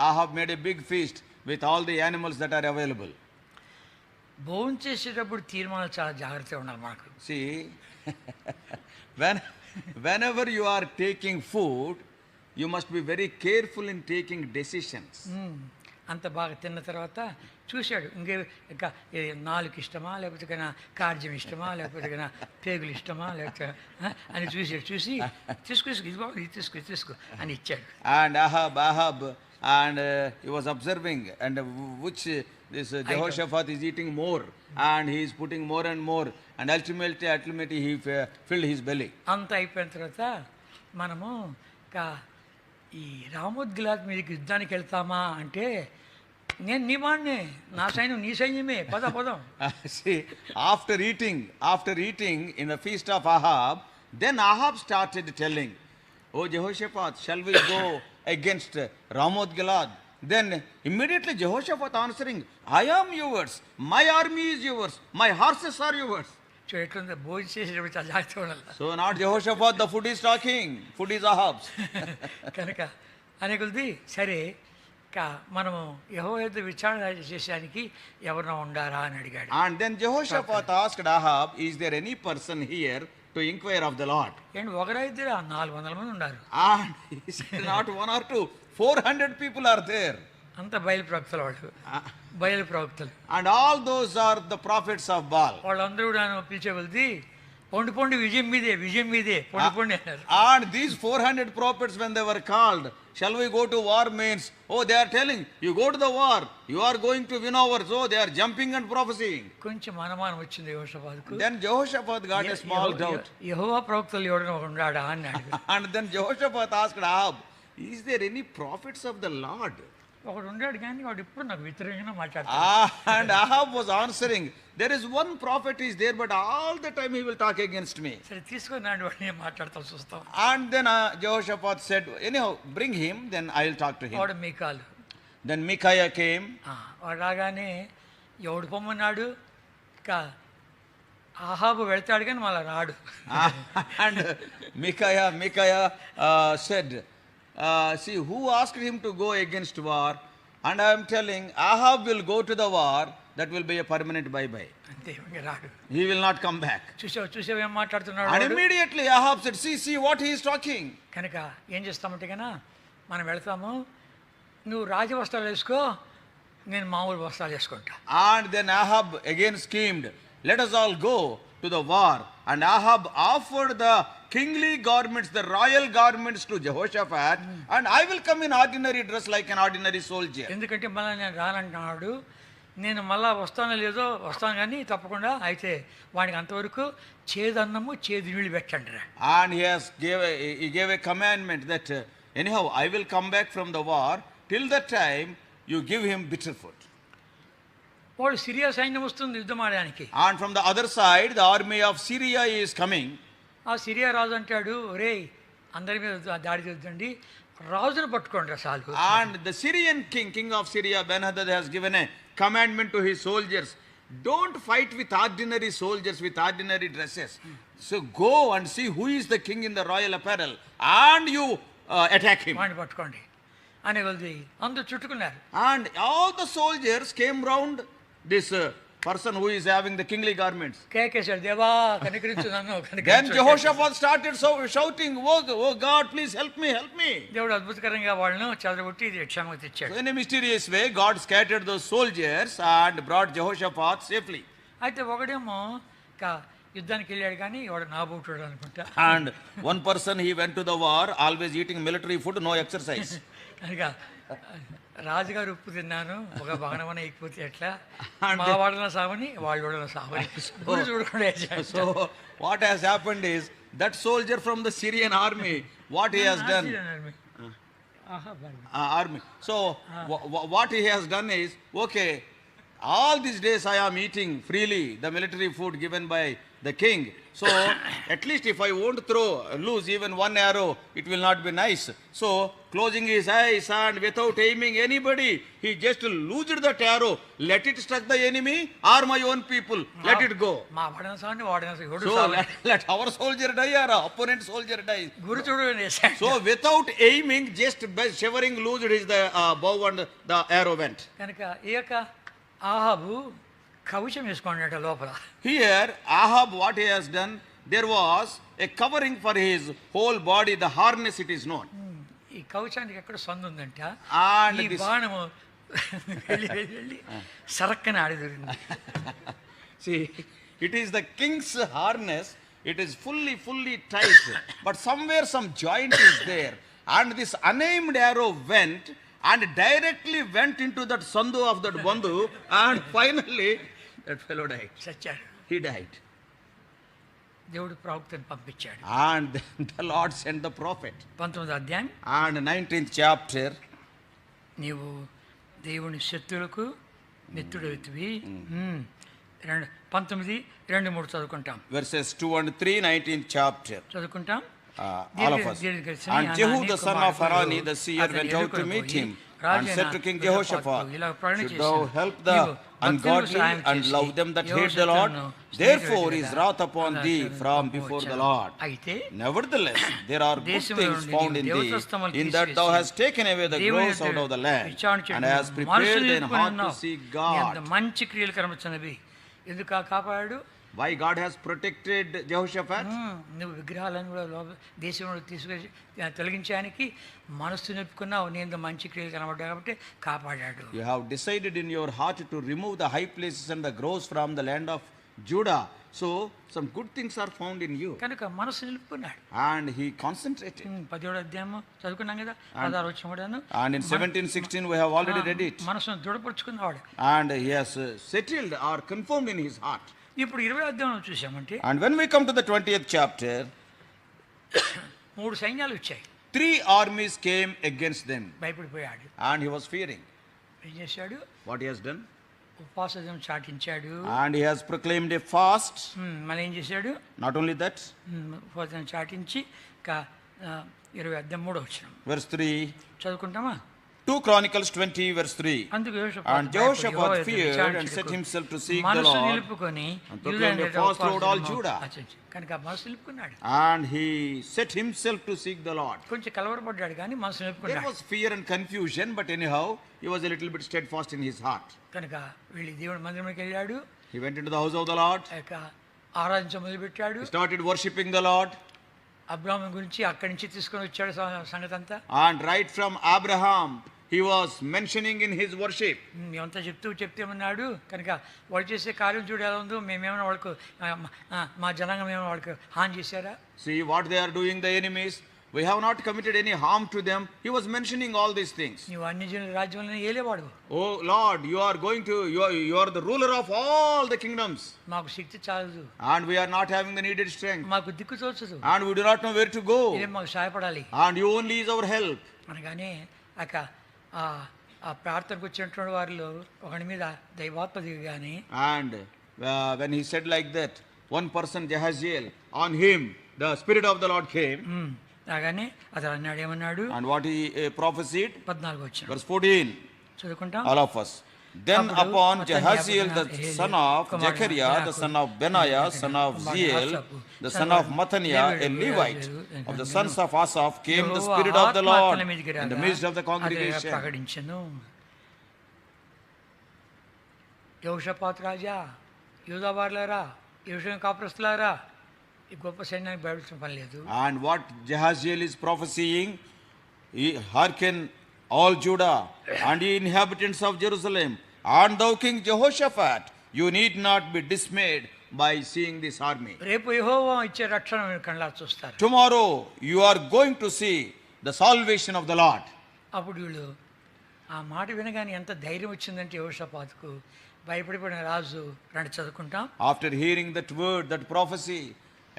Ahab made a big feast with all the animals that are available. భోజనం చేసేటప్పుడు తీర్మానాలు చాలా జాగ్రత్తగా ఉండాలి మనకు. See, whenever you are taking food, you must be very careful in taking decisions. అంత బాగా తిన్న తర్వాత చూశాడు, ఇంకా నాలుగు ఇష్టమా లేకపోతే కన్నా కార్జ్యం ఇష్టమా లేకపోతే కన్నా పేగులు ఇష్టమా లేకపోతే అని చూసి తీసుకో ఇది బాబు ఇది తీసుకో అని ఇచ్చాడు. And Ahab and he was observing and which this Jehoshaphat is eating more and he is putting more and more and ultimately he filled his belly. అంత అయిపోయిన తర్వాత మనము ఈ రామోత్ గిలాద్ మీదకి యుద్ధానికి వెళ్తామా అంటే, నేను నీ వాడిని, నా సైన్యం నీ సైన్యమే, పదం. See, after eating in the feast of Ahab, then Ahab started telling, "Oh Jehoshaphat, shall we go against Ramoth Gilead?" Then immediately Jehoshaphat answering, "I am yours, my army is yours, my horses are yours." ఎట్లుంది, భోజనం చేసేటప్పుడు చాలా జాగ్రత్తగా ఉండాలి. So not Jehoshaphat, the food is talking, food is Ahab's. కనుక అనేకులది సరే మనము యెహోవా యొద్ద విచారణ చేసేదానికి ఎవరైనా ఉండారా అని అడిగాడు. And then Jehoshaphat asked Ahab, "Is there any person here to inquire of the Lord?" ఏంటి ఒకరా ఇద్దరు 400 మంది ఉన్నారు. And he said, not one or two, 400 people are there. అంత బయలు ప్రవక్తలు వాళ్ళు, బయలు ప్రవక్తలు. And all those are the prophets of Baal. వాళ్ళందరూ కూడా పిలిచేవల్ది పొండి విజయం మీదే పొండి అన్నారు. And these 400 prophets, when they were called, shall we go to war, means, oh, they are telling, you go to the war, you are going to win over. So they are jumping and prophesying. కొంచెం అనుమానం వచ్చింది యెహోషాపాతుకు. Then Jehoshaphat got a small doubt. యెహోవా ప్రవక్తలు ఎవరైనా ఉన్నాడా అన్నాడు. And then Jehoshaphat asked Ahab, "Is there any prophets of the Lord?" ఒకడు ఉన్నాడు కానీ వాడు ఇప్పుడు నాకు వ్యతిరేకంగా మాట్లాడతాడు. And Ahab was answering, there is one prophet is there, but all the time he will talk against me. సరే తీసుకొని నాడు వాడిని మాట్లాడతాం చూస్తాం. And then Jehoshaphat said, anyhow, bring him, then I will talk to him. వాడు మీకాలు. Then Micaiah came. వాడు రాగానే ఎవడు పొమ్మన్నాడు, ఆహాబు వెళ్తాడు కానీ మళ్ళీ రాడు. And Micaiah said, see, who asked him to go against war? And I am telling, Ahab will go to the war, that will be a permanent bye-bye. అంతే, రాడు. He will not come back. చూసావు ఏం మాట్లాడుతున్నాడు. And immediately Ahab said, see what he is talking. కనుక ఏం చేస్తామంటే కన్నా మనం వెళ్తాము, నువ్వు రాజవస్త్రాలు వేసుకో, నేను మామూలు వస్త్రాలు వేసుకుంటా. And then Ahab again schemed, let us all go to the war. And Ahab offered the kingly garments, the royal garments to Jehoshaphat, and I will come in ordinary dress like an ordinary soldier. ఎందుకంటే మళ్ళీ నేను రానంటున్నాడు, నేను మళ్ళా వస్తాను కానీ తప్పకుండా, అయితే వాడికి అంతవరకు చేదన్నము చేదు నీళ్ళు పెట్టండి. And he gave a commandment that anyhow I will come back from the war, till that time you give him bitter food. వాడు సిరియా సైన్యం వస్తుంది యుద్ధం ఆడడానికి. And from the other side the army of Syria is coming. ఆ Syria రాజు అంటాడు, ఒరే అందరి మీద దాడి చేద్దండి, రాజును పట్టుకోండి చాలు. And the Syrian king of Syria, Ben-Hadad, has given a commandment to his soldiers, don't fight with ordinary soldiers with ordinary dresses. So go and see who is the king in the royal apparel and you attack him. వాడిని పట్టుకోండి అని వాళ్ళది అందరూ చుట్టుకున్నారు. And all the soldiers came round this person who is having the kingly garments. కేకేశాడు, దేవా కనికరించు నన్ను, Then కనికరించు. Jehoshaphat started shouting, oh God, please help me, help me. దేవుడు అద్భుతకరంగా వాళ్ళను చెదరగొట్టి ఇది క్షేమంగా తెచ్చాడు. So in a mysterious way, God scattered those soldiers and brought Jehoshaphat safely. అయితే ఒకడేమో యుద్ధానికి వెళ్ళాడు కానీ వాడు నాబూటుడు అనుకుంటా. And one person, he went to the war, always eating military food, no exercise. కనుక రాజుగారు ఉప్పు తిన్నాను, ఒక బాణమన ఎక్కిపోతే ఎట్లా, మా వాళ్ళన సావని వాళ్ళు వాళ్ళన సావని గురి చూడకుండా. So what has happened is, that soldier from the Syrian army, what he has done, army. So what he has done is, okay, all these days I am eating freely the military food given by the king. So at least if I won't lose even one arrow, it will not be nice. So closing his eyes and without aiming anybody, he just loosed that arrow, let it struck the enemy or my own people, let it go. మా వాడన సావని వాడన So let our soldier die or our opponent soldier die. గురి చూడని. So without aiming, just by shivering, loosed his the bow and the arrow went. కనుక ఈ యొక్క ఆహాబు కవచం వేసుకున్నాడు లోపల. Here Ahab, what he has done, there was a covering for his whole body, the harness it is known. ఈ కవచానికి ఎక్కడ సందు ఉందంట, And ఈ this, బాణము వెళ్ళి సరక్కని ఆడిదొరింది. see, it is the king's harness, it is fully tight, but somewhere some joint is there, and this unaimed arrow went and directly went into that sandu of that bandhu, and finally that fellow died. చచ్చాడు. He died. దేవుడు ప్రవక్తను పంపించాడు. And the Lord sent the prophet. 19వ అధ్యాయం And 19th chapter, నీవు దేవుని శత్రువులకు మిత్రుడవుతివి. 19:2-3 చదువుకుంటాం. verses 2 and 3, 19th chapter. చదువుకుంటాం. All of us. And Jehu the son of Harani the seer went out to meet him and said to King Jehoshaphat, should thou help the ungodly and love them that hate the Lord? Therefore is wrath upon thee from before the Lord. అయితే Nevertheless, there are good things found in thee, in that thou hast taken away the groves out of the land, and hast prepared thine heart to seek God. మంచి క్రియలు కనబడుచున్నవి. ఎందుకు కాపాడాడు? Why God has protected Jehoshaphat? నువ్వు విగ్రహాలను కూడా దేశంలో తీసుకొచ్చి తొలగించడానికి మనస్సు నిలుపుకున్నావు, నేను మంచి క్రియలు కనబడ్డా కాబట్టి కాపాడాడు. You have decided in your heart to remove the high places and the groves from the land of Judah. So some good things are found in you. కనుక మనస్సు నిలుపుకున్నాడు. And he concentrated. 17వ అధ్యాయం చదువుకున్నాం కదా, 16 వచ్చిన కూడాను. And in 17:16 we have already read it. మనసును దృఢపరుచుకున్నాడు. And he has settled or confirmed in his heart. ఇప్పుడు 20వ అధ్యాయంలో చూసామంటే, And when we come to the 20th chapter, 3 సైన్యాలు వచ్చాయి. 3 armies came against them. భయపడిపోయాడు. And he was fearing. ఏం చేశాడు? What he has done? ఉపవాసం చాటించాడు. And he has proclaimed a fast. మళ్ళీ ఏం చేశాడు? Not only that, ఉపవాసం చాటించి 20 అధ్యాయం 3వ వచనం verse 3, చదువుకుంటామా? 2 Chronicles 20 verse 3. And Jehoshaphat feared and set himself to seek the Lord and proclaimed a fast throughout all Judah. కనుక మనసు నిలుపుకున్నాడు. And he set himself to seek the Lord. కొంచెం కలవరపడ్డాడు కానీ మనసు There నిలుపుకున్నాడు. was fear and confusion, but anyhow he was a little bit steadfast in his heart. కనుక వెళ్ళి దేవుడి మందిరంలోకి వెళ్ళాడు. He went into the house of the Lord. ఆరాధించ మొదలుపెట్టాడు. He started worshipping the Lord. అబ్రాహాము గురించి అక్కడి నుంచి తీసుకొని వచ్చాడు సంగతి అంతా. And right from Abraham he was mentioning in his worship. మేమంతా చెప్తేమన్నాడు. కనుక వాళ్ళు చేసే కార్యం చూడు ఎలా ఉందో, మేమేమైనా వాళ్ళకు మా జనాంగం ఏమైనా వాళ్ళకి హాని చేశారా? See what they are doing, the enemies. We have not committed any harm to them. He was mentioning all these things. నీవు అన్యజనుల రాజ్యంలో ఏలేవాడు. Oh Lord, you are the ruler of all the kingdoms. మాకు శక్తి చాలదు. And we are not having the needed strength. మాకు దిక్కు తోచదు. And we do not know where to go. ఇదే మాకు సహాయపడాలి. And you only is our help. అనగానే ఆ ప్రార్థనకు వచ్చినటువంటి వారిలో ఒకడి మీద దైవాత్మ దిగగానే, and when he said like that, one person Jahaziel, on him the spirit of the Lord came. రాగానే అతను అన్నాడు, ఏమన్నాడు? And what he prophesied, 14 వచ్చిన verse 14, చదువుకుంటాం. all of us. Then upon Jahaziel the son of Zechariah, the son of Benaiah, son of Ziel, the son of Mattaniah, a Levite of the sons of Asaph, came the spirit of the Lord in the midst of the congregation. యెహోషాపాతు రాజా, యూదా వారలారా, యెరూషలేము కాపురస్తులారా, ఈ గొప్ప సైన్యానికి భయపడాల్సిన పని లేదు. And what Jehaziel is prophesying, hearken all Judah and ye inhabitants of Jerusalem, and thou King Jehoshaphat, you need not be dismayed by seeing this army. రేపు యెహోవా ఇచ్చే రక్షణ మీరు కళ్ళారా చూస్తారు. Tomorrow you are going to see the salvation of the Lord. అప్పుడు వీళ్ళు ఆ మాట వినగానే ఎంత ధైర్యం వచ్చిందంటే యెహోషాపాతుకు, భయపడిపోయిన రాజు. రండి చదువుకుంటాం. After hearing that word, that prophecy,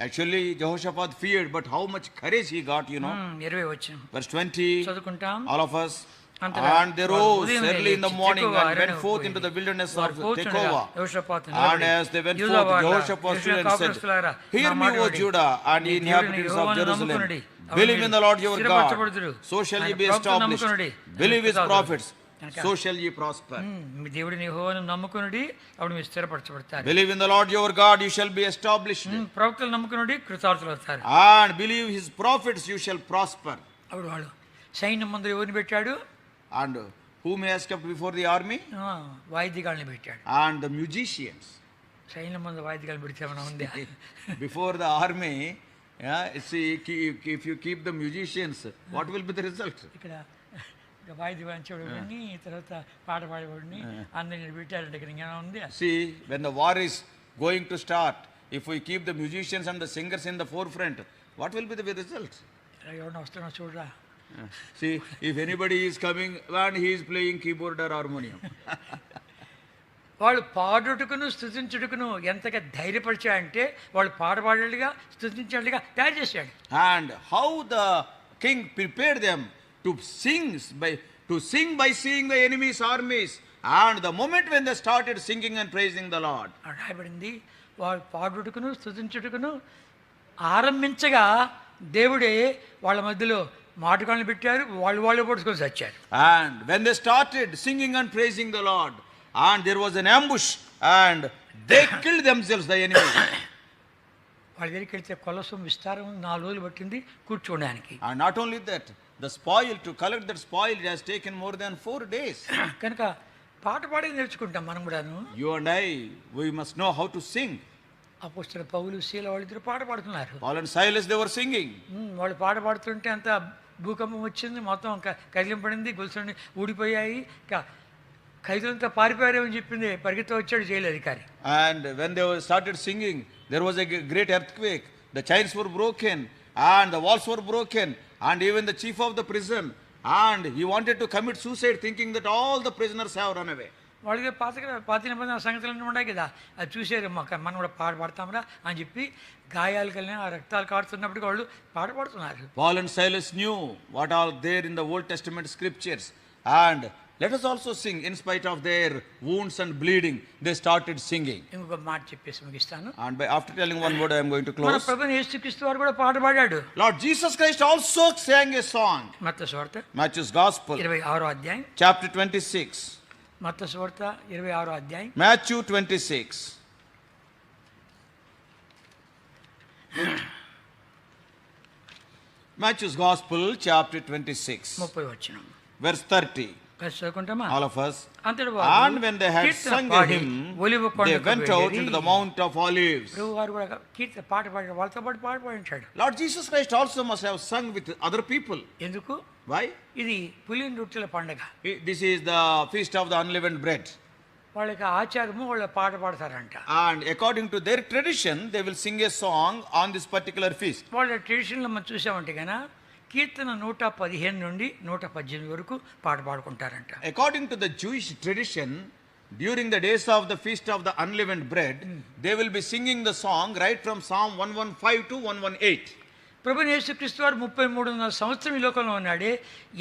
actually Jehoshaphat feared, but how much courage he got, 20 వచ్చిన Verse 20, చదువుకుంటాం. all of us. అంతటా And they వారు rose ఉదయమే early in the లేచి morning తెకోవ and went అరణ్యముకు forth into పోయి, the wilderness వారు of కూర్చుండగా Tekoa. యెహోషాపాతు And నిలబడి, as they went యూదా forth, వారలారా, Jehoshaphat stood యెరూషలేము and said, కాపురస్తులారా, Hear నా me, మాట O వినుడి. Judah and నీ ye దేవుడైన inhabitants of యెహోవాను Jerusalem. నమ్ముకొనుడి. Believe in the Lord your God. స్థిరపరచబడుదురు. So shall ye ఆయన be ప్రవక్తలను established. నమ్ముకొనుడి. Believe his ఆయన prophets. కనుక, So shall ye prosper. మీ దేవుడిని యెహోవాను నమ్ముకొనుడి, అప్పుడు మీరు స్థిరపరచబడతారు. Believe in the Lord your God, you shall be established. ప్రవక్తలు నమ్ముకొనుడి, కృతార్థులు అవుతారు. And believe his prophets, you shall prosper. అప్పుడు వాళ్ళు సైన్యం ముందు ఎవరిని పెట్టాడు? And whom he has kept before the army? వాయిద్యగాళ్ళని పెట్టాడు. And the musicians. సైన్యం ముందు వాయిద్యగాళ్ళు పెడితే ఏమైనా ఉందా? Before the army, see, if you keep the musicians, what will be the result? ఇక్కడ వాయిద్య వాయించేవాడిని, తర్వాత పాట పాడేవాడిని అందరిని పెట్టారంటే ఇక్కడ ఇంకేమైనా ఉంది? See, when the war is going to start, if we keep the musicians and the singers in the forefront, what will be the result? ఎవరిని వస్తున్నా చూడరా. See, if anybody is coming and he is playing keyboard or harmonium. వాళ్ళు పాడుటకును స్థుతించుటకును ఎంతగా ధైర్యపరిచాడంటే వాళ్ళు పాట పాడేట్టుగా స్థుతించేట్టుగా తయారు చేశాడు. And how the king prepared them to sing by seeing the enemy's armies. And the moment when they started singing and praising the Lord. రాయబడింది, వాళ్ళు పాడుటకును స్థుతించుటకును ఆరంభించగా దేవుడే వాళ్ళ మధ్యలో మాటకాలను పెట్టారు. వాళ్ళు పట్టుకొని చచ్చారు. And when they started singing and praising the Lord, and there was an ambush, and they killed themselves, the enemy. వాళ్ళ దగ్గరికి వెళ్తే కొలసం విస్తారం 4 రోజులు పట్టింది కూర్చోడానికి. And not only that, the spoil, to collect that spoil, it has taken more than 4 days. కనుక పాట పాడేది నేర్చుకుంటాం మనం కూడాను. You and I, we must know how to sing. అపోస్తలులు పౌలు, శీల వాళ్ళిద్దరు పాట పాడుతున్నారు. Paul and Silas, they were singing. వాళ్ళు పాట పాడుతుంటే అంత భూకంపం వచ్చింది, మొత్తం కదిలింపడింది, గొలుసుని ఊడిపోయాయి. ఖైదులంతా పారిపోయారేమని చెప్పింది, పరిగెత్త వచ్చాడు జైలు అధికారి. And when they started singing, there was a great earthquake. The chains were broken and the walls were broken, and even the chief of the prison, and he wanted to commit suicide, thinking that all the prisoners have run away. వాళ్ళకి పాత నిబంధన సంగతులన్నీ ఉన్నాయి కదా, అది చూసారు, మనం కూడా పాట పాడతాంరా అని చెప్పి గాయాలు కలిగిన ఆ రక్తాలు కాడుతున్నప్పుడు వాళ్ళు పాట పాడుతున్నారు. Paul and Silas knew what all there in the Old Testament scriptures, and let us also sing in spite of their wounds and bleeding. They started singing. ఇంకొక మాట చెప్పేసి ముగిస్తాను. And after telling one word, I am going to మన close. ప్రభువు యేసుక్రీస్తు వారు కూడా పాట పాడాడు. Lord Jesus Christ also sang a song. మత్తయి సువార్త Matthew's Gospel, 26వ అధ్యాయం. chapter 26. మత్తయి సువార్త 26వ అధ్యాయం. Matthew 26. Matthew's Gospel, chapter 26, 30వ వచనం. verse 30. కలిసి చదువుకుంటామా? All of us. అంతటి And when they had Keerthana sung a పాడి hymn, ఒలివ they కొండకు went out వెళ్ళిరి. into the Mount of Olives. ప్రభు వారు కూడా కీర్తన పాట పాడారు, వాళ్ళతో పాటు పాట పాడించాడు. Lord Jesus Christ also must have sung with other people. ఎందుకు? Why? ఇది పులిన రొట్టెల పండగ. This is the feast of the unleavened bread. వాళ్ళకి ఆచారము, వాళ్ళ పాట పాడతారంట. And according to their tradition, they will sing a song on this particular feast. వాళ్ళ ట్రెడిషన్లో మనం చూసామంటే కన్నా కీర్తన 115 నుండి 118 వరకు పాట పాడుకుంటారంట. According to the Jewish tradition, during the days of the feast of the unleavened bread, they will be singing the song right from Psalm 115 to 118. ప్రభువైన యేసుక్రీస్తు వారు 33 సంవత్సరం ఈ లోకంలో ఉన్నాడే,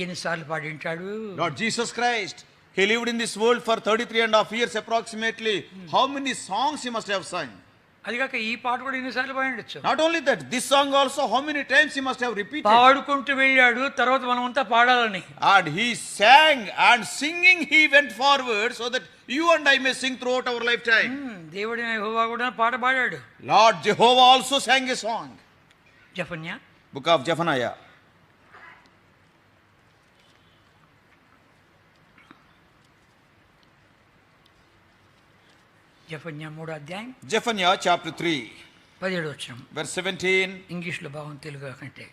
ఎన్నిసార్లు పాడింటాడు? Lord Jesus Christ, he lived in this world for 33.5 years approximately. How many songs he must have sung? అదిగాక ఈ పాట కూడా ఎన్నిసార్లు పాడిండొచ్చు. Not only that, this song also, how many times he must have repeated. పాడుకుంటూ వెళ్ళాడు, తర్వాత మనమంతా పాడాలని. And he sang, and singing he went forward, so that you and I may sing throughout our lifetime. దేవుడైన యెహోవా కూడా పాట పాడాడు. Lord Jehovah also sang a song. Zephaniah Book of Zephaniah. జెఫన్యా 3వ అధ్యాయం Zephaniah chapter 3, 17వ వచనం. verse 17. ఇంగ్లీష్లో బాగుంది, తెలుగు కంటే.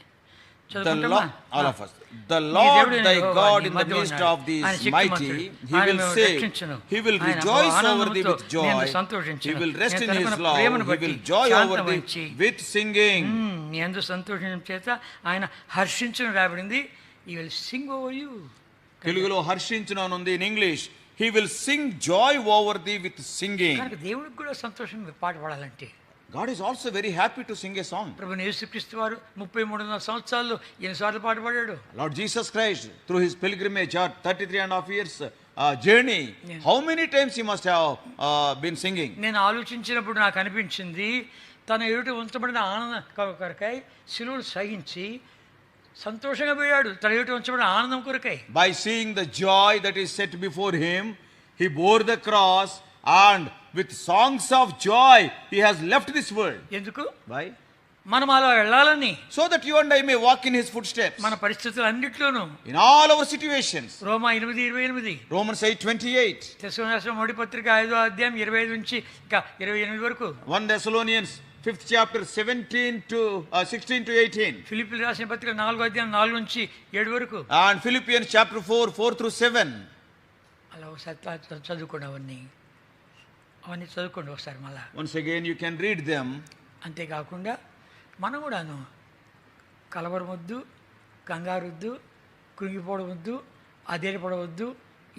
The చదువుకుంటామా? Lord, all of us. The నీ Lord దేవుడైన thy యెహోవా God నీ in the మధ్య midst ఉన్నాడు. of these ఆయన mighty, శక్తిమంతుడు. he ఆయన will మిమ్మల్ని save. రక్షించును. He will ఆయన rejoice over ఆనందముతో thee with joy. నిన్ను సంతోషించును. He will rest నీ in his తరపున love. ప్రేమను He బట్టి will joy over శాంతం thee వహించి, with singing. నీ యందు సంతోషం చేత ఆయన హర్షించును రాబడింది. ఈ విల్ సింగ్ ఓవర్ యూ. తెలుగులో హర్షించును అని ఉంది. In English, he will sing joy over thee with singing. కనుక దేవుడికి కూడా సంతోషం పాట పాడాలంటే God is also very happy to sing a song. ప్రభుని యేసుక్రీస్తు వారు 33.5 సంవత్సరాల్లో ఎన్నిసార్లు పాట పాడాడు. Lord Jesus Christ, through his pilgrimage or 33.5 years journey, Yeah. how many times he must have been singing? నేను ఆలోచించినప్పుడు నాకు అనిపించింది, తన ఎదుట ఉంచబడిన ఆనందం కొరకై శిలువను సహించి సంతోషంగా పోయాడు. తన ఎదుట ఉంచబడిన ఆనందం కొరకై. By seeing the joy that is set before him, he bore the cross, and with songs of joy he has left this world. ఎందుకు? Why? మనం అలా వెళ్ళాలని, So that you and I may walk in his footsteps మన పరిస్థితులు అన్నిట్లోనూ. in all our situations. Roma 8:28, Romans 8:28, తెస్సలోనికైన మొదటి పత్రిక 5వ అధ్యాయం 25 నుంచి ఇంకా 28 వరకు, 1 Thessalonians 5th chapter 16 to 18, ఫిలిప్పీయులకు రాసిన పత్రిక 4వ అధ్యాయం 4 నుంచి 7 వరకు. and Philippians chapter 4 through 7. అలా ఒకసారి చదువుకోండి, అవన్నీ చదువుకోండి ఒకసారి మళ్ళా. Once again you can read them. అంతేకాకుండా మనం కూడాను కలవరమొద్దు, కంగారొద్దు, కృంగిపోవడవద్దు, అధైర్యపడవద్దు.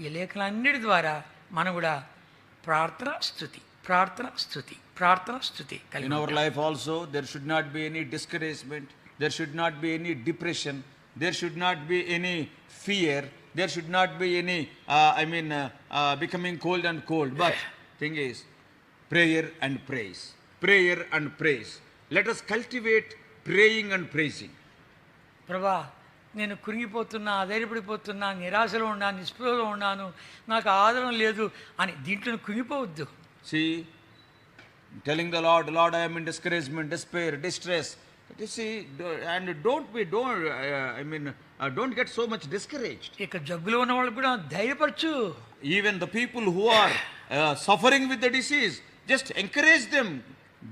ఈ లేఖలన్నిటి ద్వారా మనం కూడా ప్రార్థన స్తుతి, ప్రార్థన స్తుతి, ప్రార్థన స్తుతి కలిగి In our ఉంటాం. life also, there should not be any discouragement, there should not be any depression, there should not be any fear, there should not be any, becoming cold and cold. But thing is, prayer and praise, prayer and praise. Let us cultivate praying and praising. ప్రభా, నేను కృంగిపోతున్నా, అధైర్యపడిపోతున్నా, నిరాశలో ఉన్నాను, నిస్పృహలో ఉన్నాను, నాకు ఆదరణ లేదు అని దీంట్లో కృంగిపోవద్దు. See, telling the Lord, Lord, I am in discouragement, despair, distress. You see, and don't get so much discouraged. ఇక జబ్బులో ఉన్న వాళ్ళకు కూడా ధైర్యపరచు. Even the people who are suffering with the disease, just encourage them,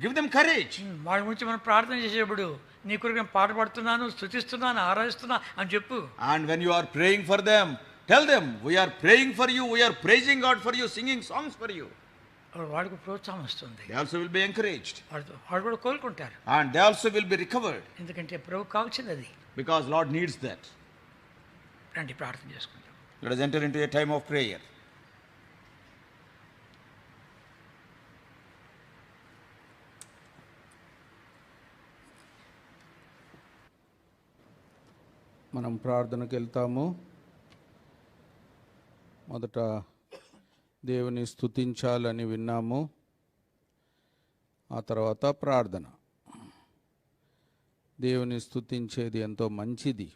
give them courage. వాళ్ళ గురించి మనం ప్రార్థన చేసేటప్పుడు, నీ కొరకు నేను పాట పాడుతున్నాను, స్తుతిస్తున్నాను, ఆరాధిస్తున్నా అని చెప్పు. And when you are praying for them, tell them, we are praying for you, we are praising God for you, singing songs for you. వాడికి ప్రోత్సాహం వస్తుంది. They also will be encouraged, వాడు కూడా కోలుకుంటారు. and they also will be recovered, ఎందుకంటే ప్రభు కావాల్సింది అది. because Lord needs that. రండి ప్రార్థన చేసుకుంటాం. Let us enter into a time of prayer. మనం ప్రార్థనకు వెళ్తాము. మొదట దేవుని స్తుతించాలని విన్నాము, ఆ తర్వాత ప్రార్థన. దేవుని స్తుతించేది ఎంతో మంచిది.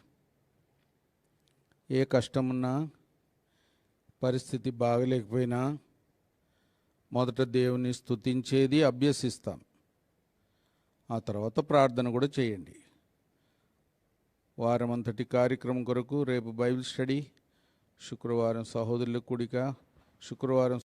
ఏ కష్టమున్నా, పరిస్థితి బాగలేకపోయినా మొదట దేవుని స్తుతించేది అభ్యసిస్తాం. ఆ తర్వాత ప్రార్థన కూడా చేయండి. వారమంతటి కార్యక్రమం కొరకు రేపు బైబిల్ స్టడీ, శుక్రవారం సహోదరుల కూడిక, శుక్రవారం